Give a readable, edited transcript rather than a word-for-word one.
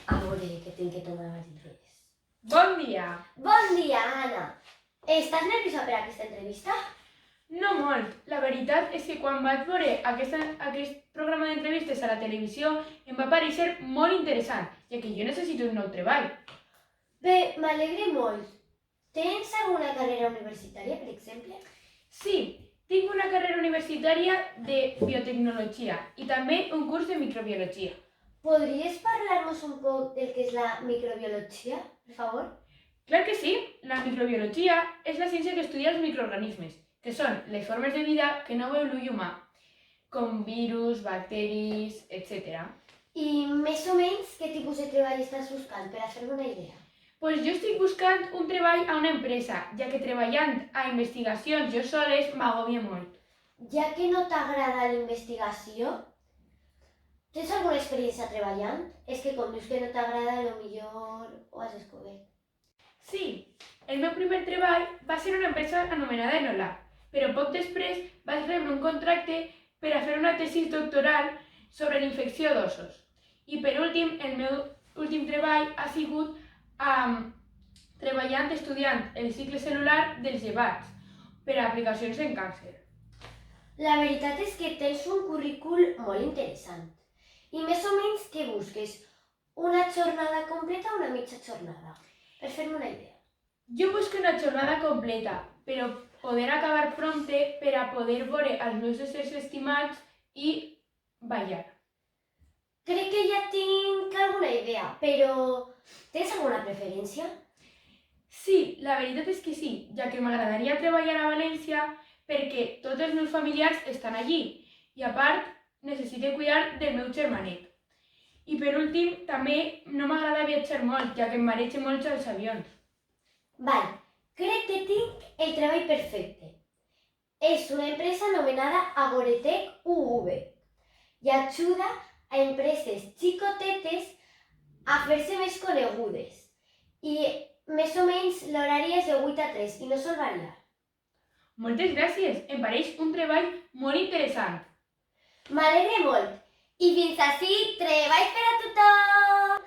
A veure, que tinc que tomar res. Bon dia! Bon dia, Anna. Estàs nerviosa per aquesta entrevista? No molt. La veritat és que quan vaig veure aquest programa d'entrevistes a la televisió em va parecer molt interessant, ja que jo necessito un nou treball. Bé, m'alegre molt. Tens alguna carrera universitària, per exemple? Sí, tinc una carrera universitària de biotecnologia i també un curs de microbiologia. Podries parlar-nos un poc del que és la microbiologia, per favor? Clar que sí, la microbiologia és la ciència que estudia els microorganismes, que són les formes de vida que no veu l'ull humà, com virus, bacteris, etc. I més o menys què tipus de treball estàs buscant, per a fer-me una idea? Pues jo estic buscant un treball a una empresa, ja que treballant a investigacions jo soles m'agobia molt. Ja que no t'agrada la investigació, tens alguna experiència treballant? És que com dius que no t'agrada, millor ho has descobert. Sí, el meu primer treball va ser una empresa anomenada Enolab, però poc després vaig rebre un contracte per a fer una tesi doctoral sobre la infecció d'ossos. I per últim, el meu últim treball ha sigut treballant estudiant el cicle cel·lular dels llevats per a aplicacions en càncer. La veritat és que tens un currícul molt interessant. I més o menys què busques? Una jornada completa o una mitja jornada? Per fer-me una idea. Jo busco una jornada completa, però poder acabar prompte per a poder veure els meus éssers estimats i ballar. Crec que ja tinc alguna idea, però tens alguna preferència? Sí, la veritat és que sí, ja que m'agradaria treballar a València perquè tots els meus familiars estan allí i a part necessito cuidar del meu germanet. I per últim, també no m'agrada viatjar molt, ja que em maregen molt els avions. Val, crec que tinc el treball perfecte. És una empresa anomenada Agoretec UV i ajuda a empreses xicotetes a fer-se més conegudes. I més o menys l'horari és de 8 a 3 i no sol variar. Moltes gràcies, em pareix un treball molt interessant. M'alegre molt. I fins ací, treball per a tothom!